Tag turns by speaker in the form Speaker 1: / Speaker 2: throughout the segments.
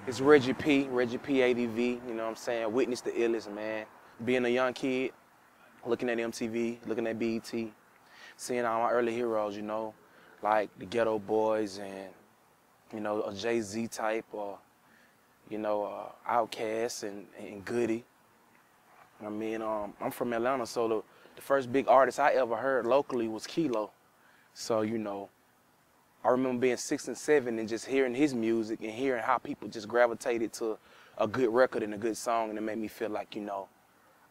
Speaker 1: It's Reggie P ADV, you know what I'm saying? Witness the illest, man. Being a young kid, looking at MTV, looking at BET, seeing all my early heroes, you know, like the Ghetto Boys and, you know, a Jay-Z type or, you know, Outkast and Goody. I mean, I'm from Atlanta, so the first big artist I ever heard locally was Kilo. So, you know, I remember being 6 and 7 and just hearing his music and hearing how people just gravitated to a good record and a good song, and it made me feel like, you know,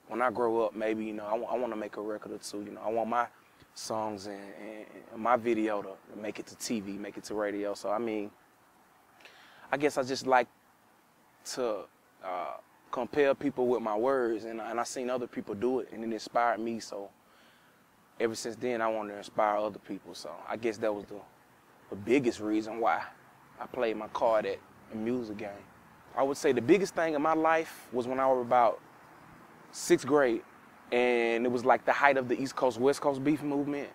Speaker 1: when I grow up, maybe, you know, I want to make a record or two. You know, I want my songs and my video to make it to TV, make it to radio. So, I mean, I guess I just like to compel people with my words, and I seen other people do it, and it inspired me. So, ever since then, I wanted to inspire other people. So, I guess that was the biggest reason why I played my card at a music game. I would say the biggest thing in my life was when I was about 6th grade, and it was like the height of the East Coast, West Coast beef movement.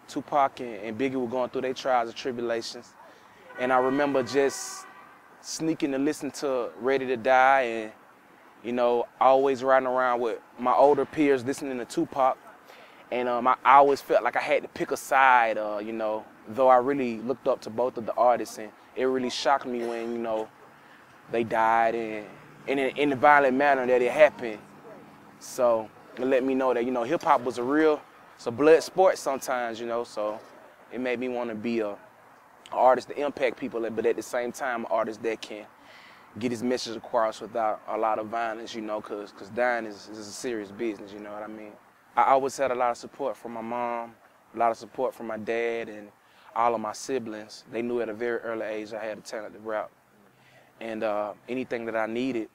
Speaker 1: Tupac and Biggie were going through their trials and tribulations, and I remember just sneaking to listen to Ready to Die, and, you know, always riding around with my older peers listening to Tupac. And I always felt like I had to pick a side, you know, though I really looked up to both of the artists, and it really shocked me when, you know, they died and in the violent manner that it happened. So it let me know that, you know, hip hop was it's a blood sport sometimes, you know, so it made me want to be an artist to impact people, but at the same time, an artist that can get his message across without a lot of violence, you know, because dying is a serious business, you know what I mean? I always had a lot of support from my mom, a lot of support from my dad and all of my siblings. They knew at a very early age I had a talent to rap. And anything that I needed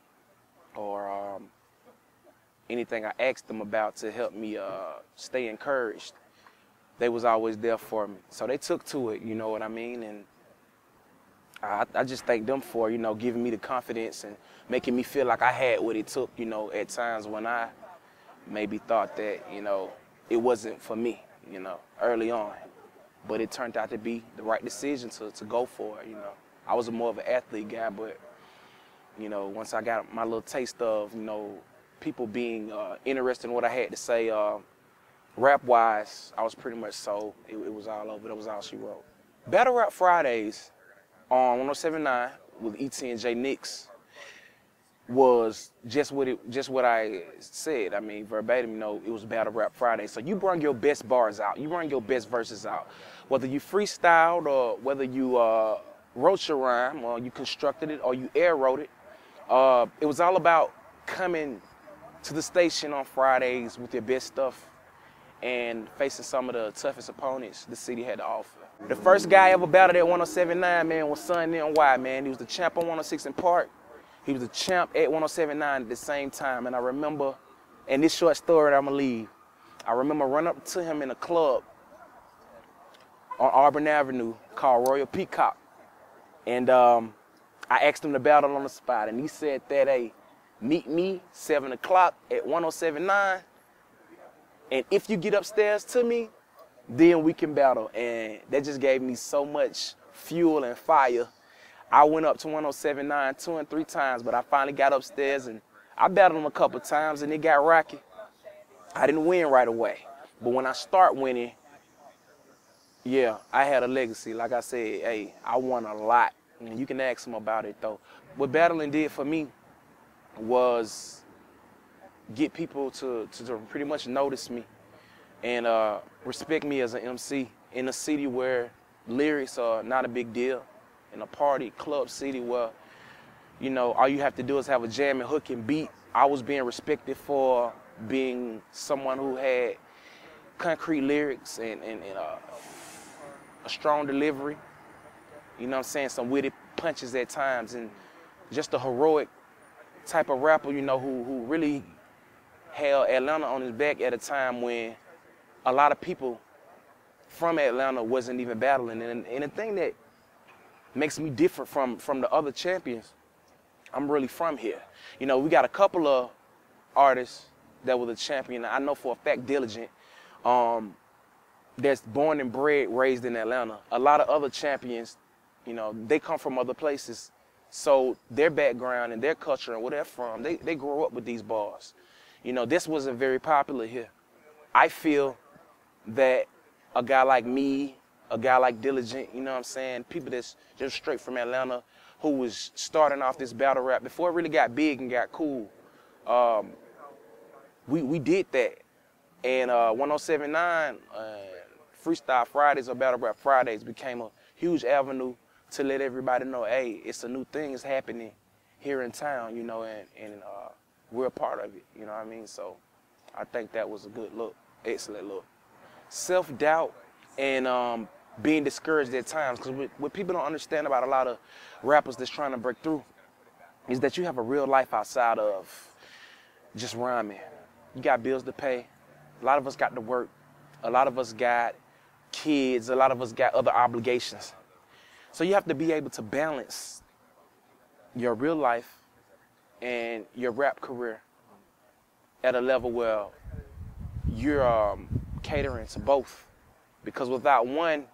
Speaker 1: or anything I asked them about to help me stay encouraged, they was always there for me. So they took to it, you know what I mean? And I just thank them for, you know, giving me the confidence and making me feel like I had what it took, you know, at times when I maybe thought that, you know, it wasn't for me, you know, early on. But it turned out to be the right decision to go for it, you know. I was more of an athlete guy, but, you know, once I got my little taste of, you know, people being interested in what I had to say, rap-wise, I was pretty much sold. It was all over. That was all she wrote. Battle Rap Fridays on 107.9 with E.T. and J Nix was just what I said. I mean, verbatim, you know, it was Battle Rap Friday. So you bring your best bars out. You bring your best verses out. Whether you freestyled or whether you wrote your rhyme or you constructed it or you air wrote it, it was all about coming to the station on Fridays with your best stuff and facing some of the toughest opponents the city had to offer. The first guy I ever battled at 107.9, man, was Son NY, man. He was the champ on 106 in Park. He was the champ at 107.9 at the same time. And I remember, and this short story that I'm gonna leave, I remember running up to him in a club on Auburn Avenue called Royal Peacock. And I asked him to battle on the spot, and he said that, hey, meet me 7 o'clock at 107.9, and if you get upstairs to me, then we can battle. And that just gave me so much fuel and fire. I went up to 107.9 2 and 3 times, but I finally got upstairs, and I battled him a couple times, and it got rocky. I didn't win right away, but when I start winning, yeah, I had a legacy. Like I said, hey, I won a lot. And you can ask him about it, though. What battling did for me was get people to pretty much notice me and respect me as an MC in a city where lyrics are not a big deal, in a party club city where, you know, all you have to do is have a jam and hook and beat. I was being respected for being someone who had concrete lyrics and a strong delivery, you know what I'm saying, some witty punches at times, and just a heroic type of rapper, you know, who really held Atlanta on his back at a time when a lot of people from Atlanta wasn't even battling. And the thing that makes me different from the other champions, I'm really from here. You know, we got a couple of artists that were the champion. I know for a fact Diligent, that's born and bred, raised in Atlanta. A lot of other champions, You know, they come from other places. So their background and their culture and where they're from, they grow up with these bars. You know, this wasn't very popular here. I feel that a guy like me, a guy like Diligent, you know what I'm saying, people that's just straight from Atlanta who was starting off this battle rap before it really got big and got cool, we did that. And 1079, Freestyle Fridays or Battle Rap Fridays became a huge avenue to let everybody know, hey, it's a new thing that's happening here in town, you know, and we're a part of it, you know what I mean? So I think that was a good look, excellent look. Self-doubt and being discouraged at times, because what people don't understand about a lot of rappers that's trying to break through is that you have a real life outside of just rhyming. You got bills to pay. A lot of us got to work. A lot of us got kids. A lot of us got other obligations. So you have to be able to balance your real life and your rap career at a level where you're catering to both. Because without one,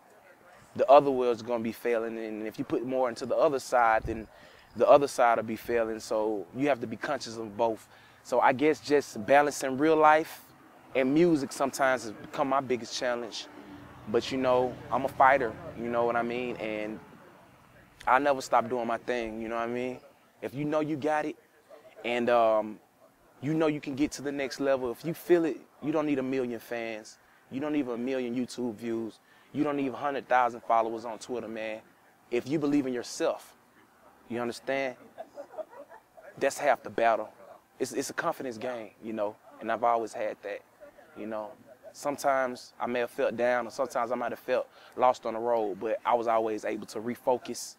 Speaker 1: the other was going to be failing. And if you put more into the other side, then the other side will be failing. So you have to be conscious of both. So I guess just balancing real life and music sometimes has become my biggest challenge. But, you know, I'm a fighter, you know what I mean? And I never stop doing my thing, you know what I mean? If you know you got it and you know you can get to the next level, if you feel it, you don't need 1 million fans. You don't need 1 million YouTube views. You don't need 100,000 followers on Twitter, man. If you believe in yourself, you understand? That's half the battle. It's a confidence game, you know, and I've always had that, you know. Sometimes I may have felt down, or sometimes I might have felt lost on the road, but I was always able to refocus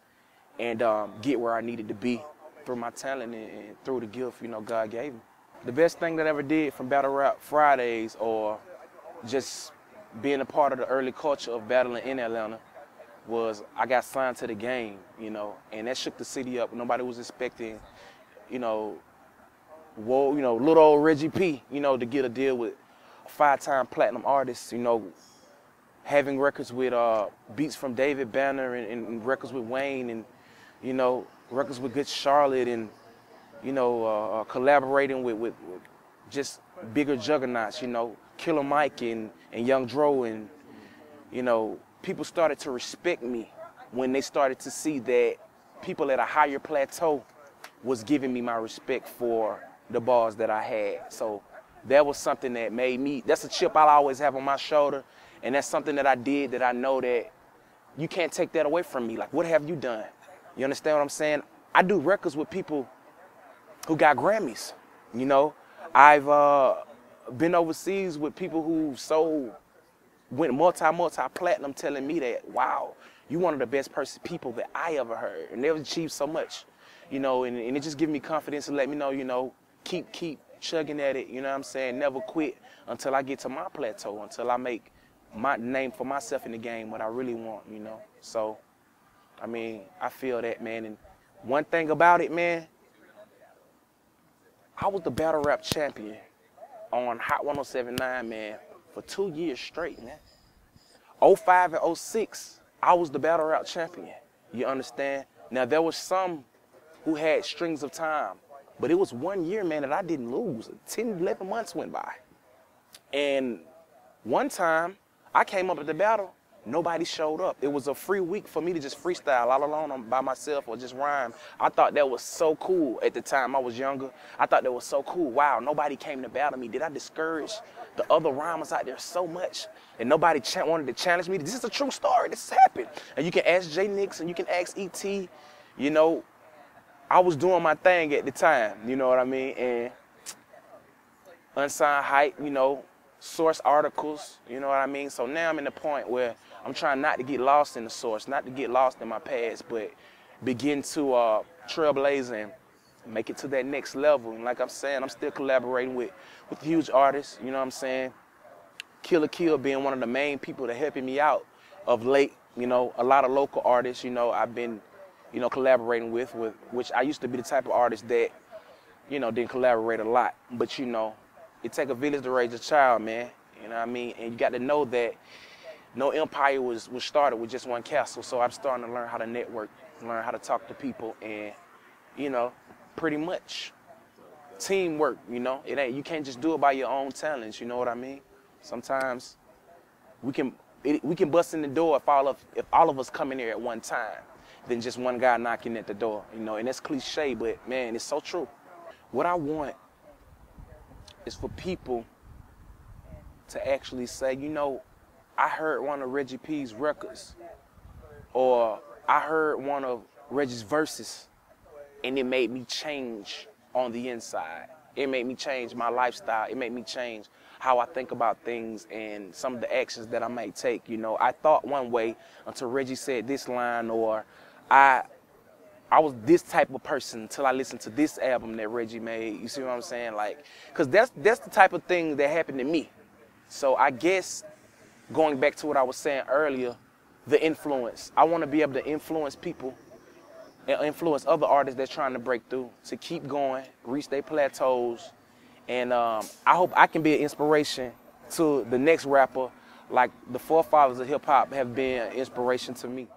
Speaker 1: and get where I needed to be through my talent and through the gift, you know, God gave me. The best thing that I ever did from Battle Rap Fridays or just being a part of the early culture of battling in Atlanta was I got signed to the game, you know, and that shook the city up. Nobody was expecting, you know, little old Reggie P, you know, to get a deal with a 5-time platinum artist, you know, having records with beats from David Banner and records with Wayne and, you know, records with Good Charlotte and, you know, collaborating with just bigger juggernauts, you know, Killer Mike and Young Dro, and, you know, people started to respect me when they started to see that people at a higher plateau was giving me my respect for the bars that I had. So that was something that made me, that's a chip I'll always have on my shoulder, and that's something that I did that I know that you can't take that away from me. Like, what have you done? You understand what I'm saying? I do records with people who got Grammys, you know? I've been overseas with people who went multi-platinum telling me that, wow, you one of the best people that I ever heard, and they've achieved so much, you know, and it just gives me confidence to let me know, you know, keep chugging at it, you know what I'm saying? Never quit until I get to my plateau, until I make my name for myself in the game, what I really want, you know? So, I mean, I feel that, man. And one thing about it, man, I was the battle rap champion on Hot 1079, man, for 2 years straight, man. 05 and 06, I was the battle rap champion. You understand? Now, there was some who had strings of time, but it was 1 year, man, that I didn't lose. 10, 11 months went by. And one time, I came up at the battle, nobody showed up. It was a free week for me to just freestyle all alone by myself or just rhyme. I thought that was so cool at the time. I was younger. I thought that was so cool. Wow, nobody came to battle me. Did I discourage the other rhymers out there so much? And nobody wanted to challenge me? This is a true story. This has happened. And you can ask J Nix and you can ask E.T. You know, I was doing my thing at the time. You know what I mean? And unsigned hype, you know, source articles, you know what I mean? So now I'm in the point where I'm trying not to get lost in the source, not to get lost in my past, but begin to trailblaze and make it to that next level. And like I'm saying, I'm still collaborating with huge artists, you know what I'm saying? Killer Kill being one of the main people that helping me out of late, you know, a lot of local artists, you know, I've been, you know, collaborating with which I used to be the type of artist that, you know, didn't collaborate a lot, but you know, it take a village to raise a child, man. You know what I mean? And you got to know that no empire was started with just one castle. So I'm starting to learn how to network, learn how to talk to people, and, you know, pretty much teamwork, you know. You can't just do it by your own talents, you know what I mean? Sometimes we can bust in the door if all of us come in here at one time than just one guy knocking at the door, you know. And that's cliche, but man, it's so true. What I want is for people to actually say, you know, I heard one of Reggie P's records, or I heard one of Reggie's verses, and it made me change on the inside. It made me change my lifestyle. It made me change how I think about things and some of the actions that I might take. You know, I thought one way until Reggie said this line, or I was this type of person until I listened to this album that Reggie made. You see what I'm saying? Like, because that's the type of thing that happened to me. So I guess going back to what I was saying earlier, the influence. I want to be able to influence people and influence other artists that's trying to break through to keep going, reach their plateaus. And I hope I can be an inspiration to the next rapper, like the forefathers of hip hop have been an inspiration to me.